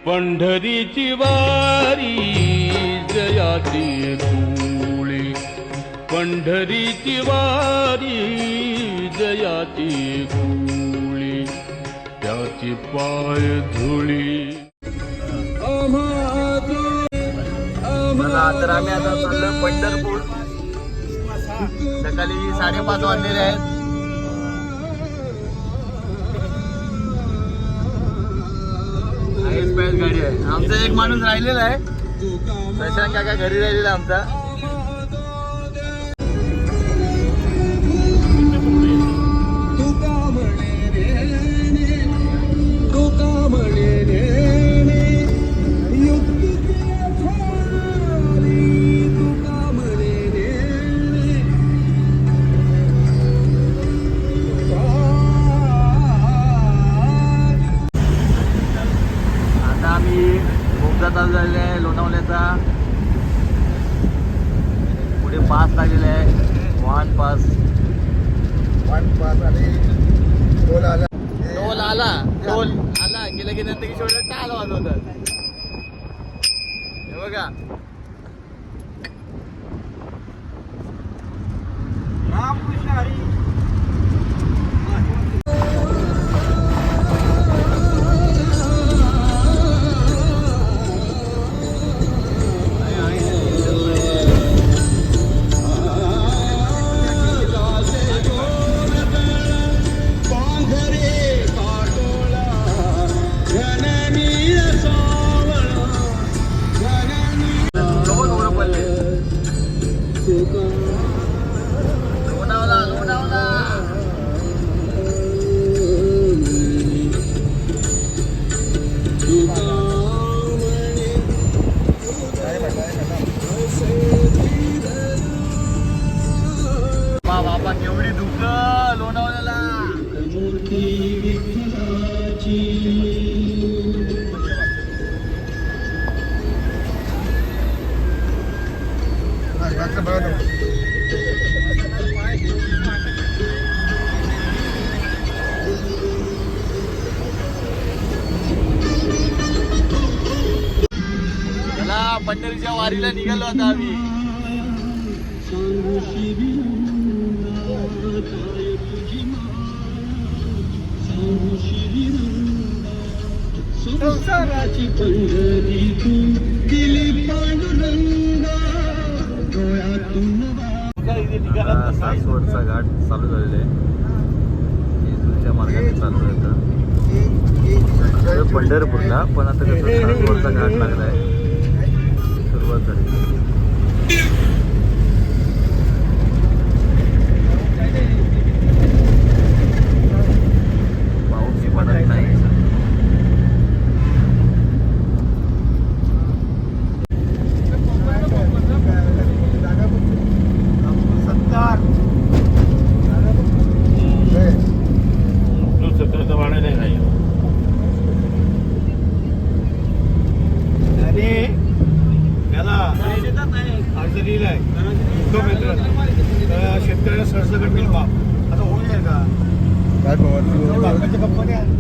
पंढरीची वारी जयाची धुळी, पंढरीची वारी जयाची धुळी, त्याची पाय धुळी. तर आम्ही आता चाललो पंढरपूर. सकाळी 5:30 वाजलेले आहेत. गाडी आहे. आमचा एक माणूस राहिलेला आहे, प्रशांत काका घरी राहिलेला आमचा. चालू झालेला आहे लोणावल्याचा. पुढे पास लागलेला आहे, वाहन पास आणि टोल आला. गेलं की नंतर किशोर टाळ वाजवतात. हे बघा, रामकृष्ण हरी. बाबा केवढी दुःख लोणावल्याला. चला पंढरीच्या वारीला निघालो आता आम्ही. संसाराची पंढरी तू दिली पांडुरंगा डोळ्यातून. सासवडचा घाट चालू झालेला आहे. जेजूरच्या मार्गाने चालू आहे पंढरपूरला, पण आता कसं सासवडचा घाट लागला आहे. सुरुवात झाली. पाऊस पडत नाही. शेतकऱ्याला सरसकट मिळवा आता होईल का?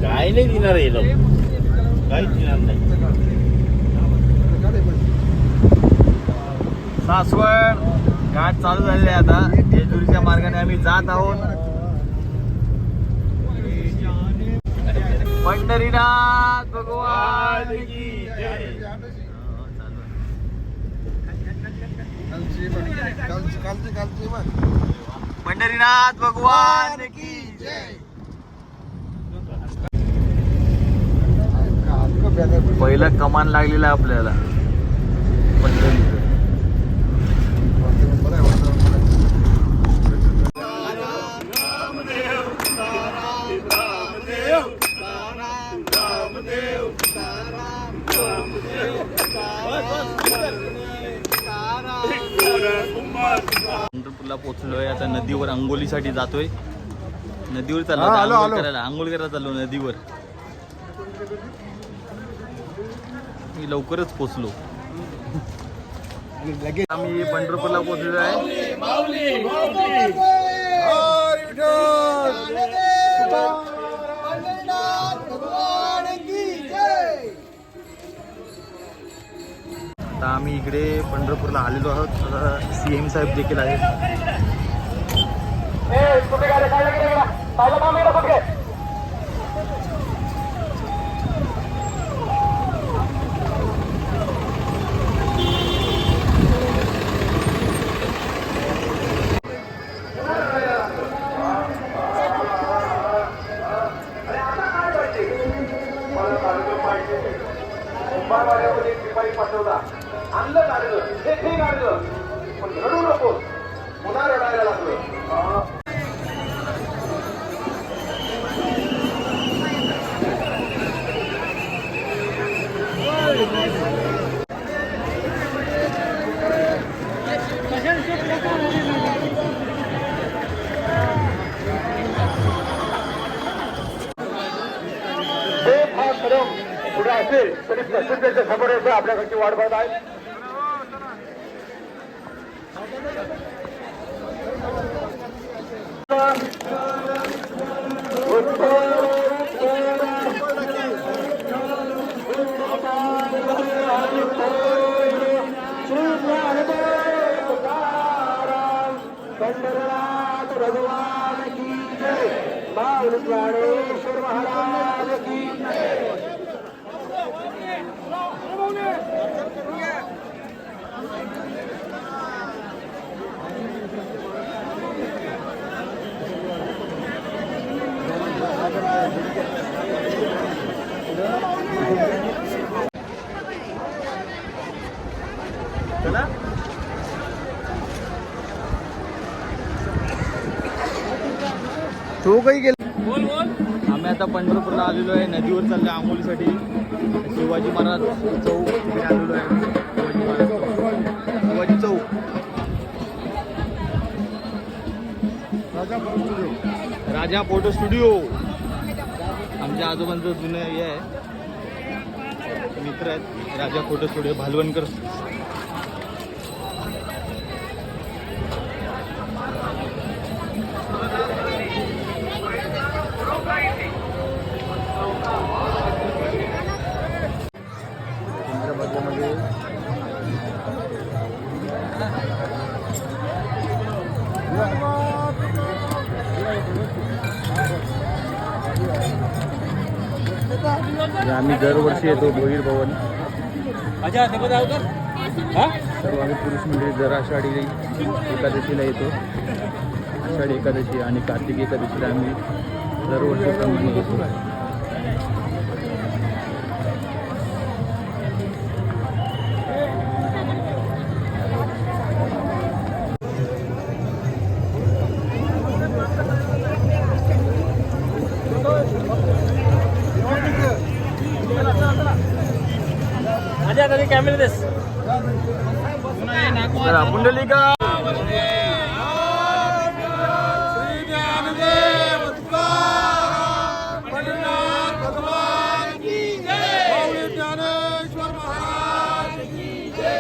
काय नाही देणार हे लोक, काहीच देणार नाही. सासवड घाट चालू झालेले आहे आता. जेजुरीच्या मार्गाने आम्ही जात आहोत. पंढरीनाथ भगवान की जय. पंढरीनाथ भगवान की जय. पहिला कमान लागलेला आपल्याला पंढरीचं. पंढरपूरला पोहोचलोय आता. नदीवर अंघोलीसाठी जातोय. नदीवर चाललो आंघोळ करायला चाललो नदीवर. मी लवकरच पोहोचलो. आम्ही पंढरपूरला पोहोचलो आहे. आता आम्ही इकडे पंढरपूरला आलेलो आहोत. आता CM साहेब देखील आहेत. आणलं काढलं हे काढलं पण रडू नको पुन्हा रडायला लागलं. पुढे असेल तरी प्रसिद्धीच्या समोर येतो आपल्याकडची वाट बघत आहे. भगवान की जय. बाळ ज्ञानेश्वर महाराज की जय. तो काही गेला. आम्ही आता पंढरपूरला आलेलो आहे. नदीवर चाललो आंघोळीसाठी. शिवाजी महाराज चौक इकडे आलेलो आहे. शिवाजी चौक राजा फोटो स्टुडिओ. आमच्या आजोबांचं जुनं हे आहे, मित्र आहेत. राजा फोटो स्टुडिओ भालवणकर. आम्ही दरवर्षी येतो भोईर भवन. सर्व आम्ही पुरुष मंडळी दर आषाढी एकादशीला येतो. आषाढी एकादशी आणि कार्तिक एकादशीला आम्ही दरवर्षी क्रमाने येतो. कॅमेरा देस पुंडलिका. ज्ञानेश्वर महाराज की जय.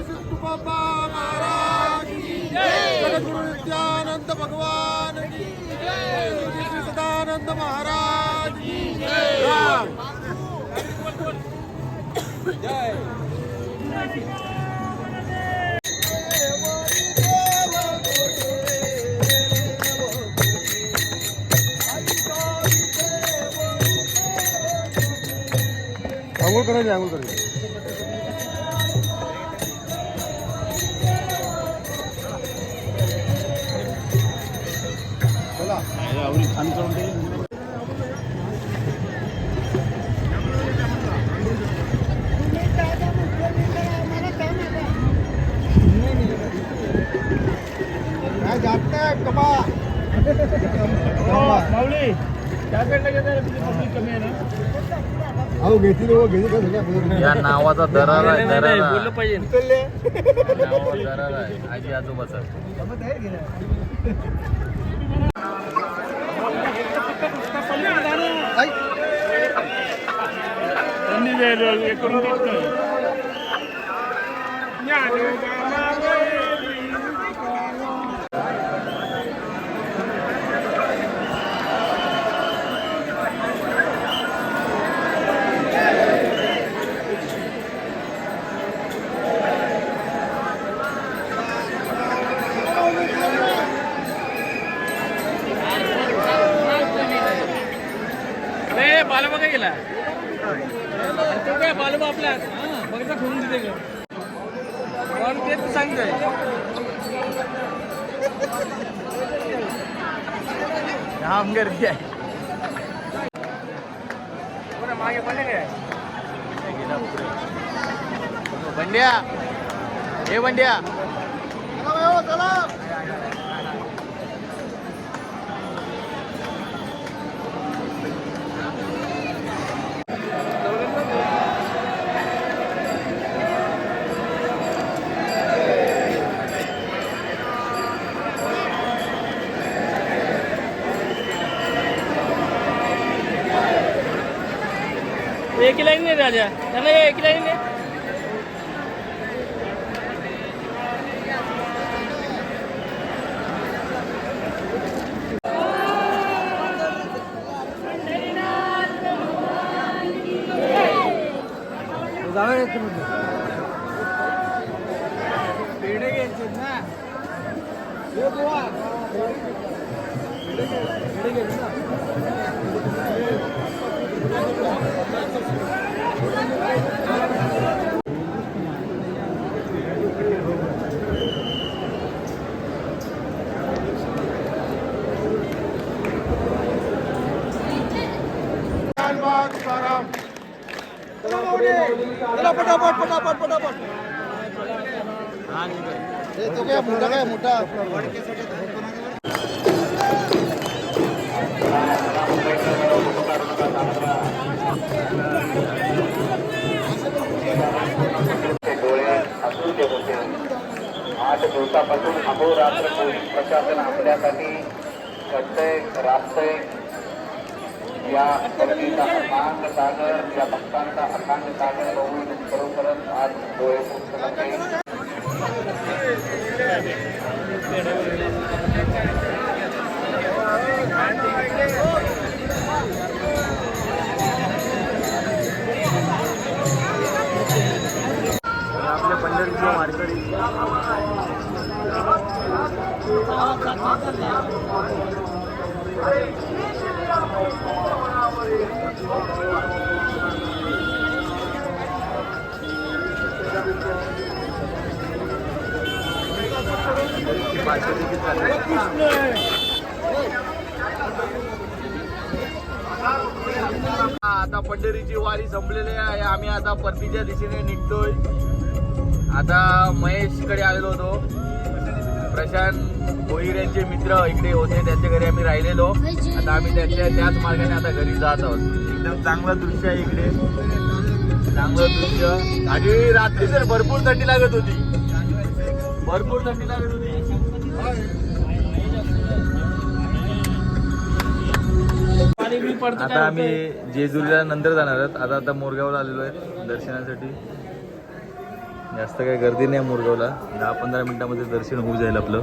तुकोबा महाराज की जय. गुरु नित्यानंद भगवान की जय. श्री सदानंद महाराज की जय. जय. आंघोळ करायची. चला छान करून दिली. माऊली त्याकडनं घेतात कमी आहे ना. अहो घेतील या नावाचा दरारा आहे. दरारा बोललं पाहिजे. नावाचा दरारा आहे आजी आजोबाचा. काय बालू आपल्या बघता ठेवून दिले का तेच सांगतोय जाम गर्दी आहे मागे पडले काय बंड्या हे बंड्या एक लाईन नाही राजा त्यांना एक लाईन नाही पेढे घ्यायचे ना पेढे घ्यायचे ना चला पटापट पटापट पटापट तो काय मोठा डोळे असू देत होते 8 दिवसापासून अहोरात्र पोलीस प्रशासन आपल्यासाठी करतंय राबतंय या भक्तीचा अथांग सागर या भक्तांचा अथांग सागर बघून खरोखरच आज डोळे पुसले आपल्या पंढरीचे वारकरी आता पंढरीची वारी संपलेली आहे आम्ही आता परतीच्या दिशेने निघतोय आता महेशकडे आलेलो होतो प्रशांत भोईर यांचे मित्र इकडे होते त्यांच्या घरी आम्ही राहिलेलो आता आम्ही त्याच मार्गाने आता घरी जात आहोत एकदम चांगलं दृश्य आहे इकडे चांगलं दृश्य आणि रात्री तर भरपूर थंडी लागत होती आता आम्ही जेजुरीला नंतर जाणार आहोत आता मोरगावला आलेलो आहे दर्शनासाठी जास्त काही गर्दी नाही मोरगावला 10-15 मिनिटांमध्ये दर्शन होऊ जाईल आपलं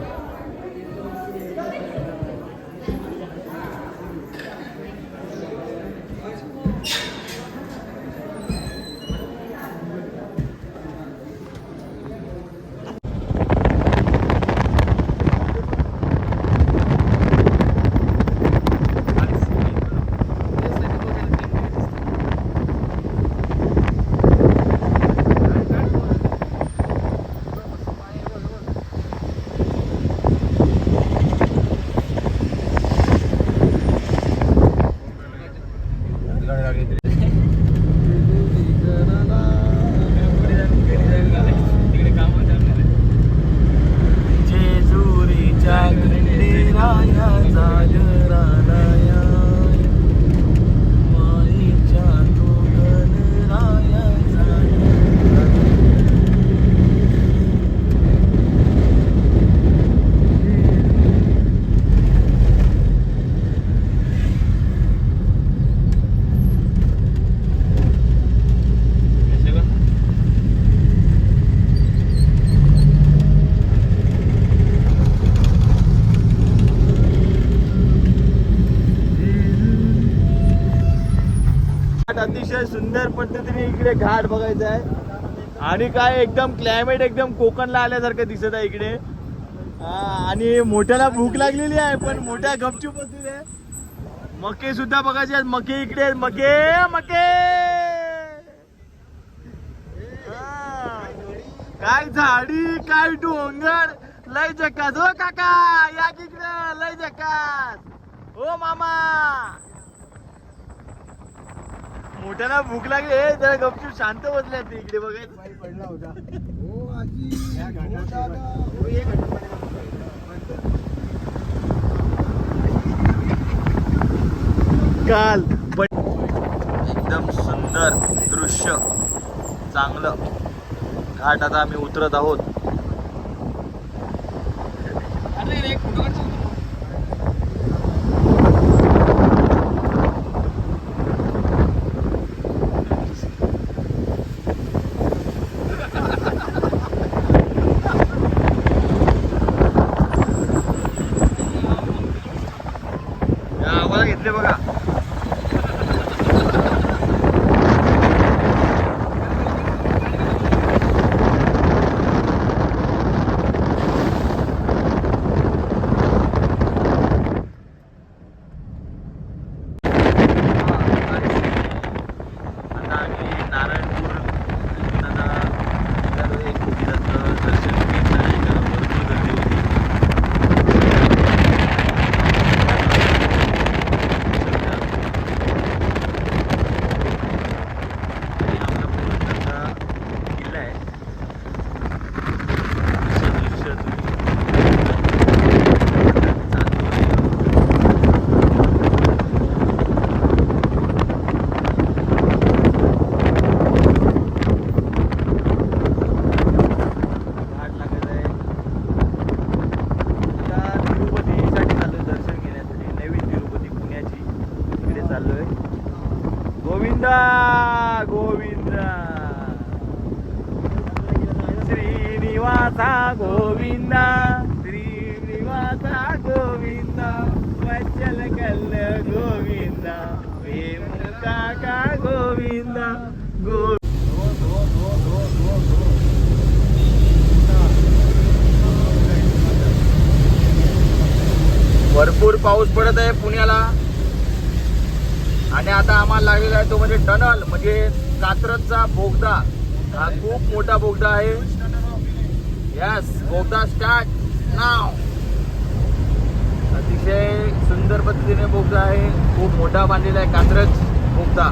अतिशय सुंदर पद्धतीने इकडे घाट बघायचा आहे आणि काय एकदम क्लायमेट एकदम कोकणला आल्यासारखं दिसत आहे इकडे आणि मोठ्याला भूक लागलेली आहे पण मोठ्या गपचूप बसलेले आहे मके सुद्धा बघायचे आहेत मके इकडे मके मके काय झाडी काय डोंगर लय जकात हो काका या इकडे लय जकात हो मामा मोठ्याला भूक लागली हे जरा गपचूप शांत बसले ते इकडे बघायचं पडला होता काल एकदम सुंदर दृश्य चांगलं घाट आता आम्ही उतरत आहोत अरे रे फोटो काढतो आम्हाला घेतले बघा आता आम्ही नारायणपूर आता एक मंदिराचं दर्शन घेतलं आहे कारण भरपूर गर्दी होती आणि आपला पुरणचा किल्ला आहे दृश्य घाट लागत आहे आता तिरुपतीसाठी चाललोय दर्शन घेण्यासाठी नवीन तिरुपती पुण्याची तिकडे चाललोय गोविंदा गोविंदा श्रीनिवासा गोविंदा श्रीनिवासा गोविंदा वचल कल्ल गोविंदा वेमू काका गोविंदा भरपूर पाऊस पडत आहे पुण्याला आणि आता आम्हाला लागलेला आहे तो म्हणजे टनल म्हणजे कात्रजचा बोगदा हा खूप मोठा बोगदा आहे यस बोगदा स्टार्ट नाव अतिशय सुंदर पद्धतीने बोगदा आहे खूप मोठा बांधलेला आहे कात्रज बोगदा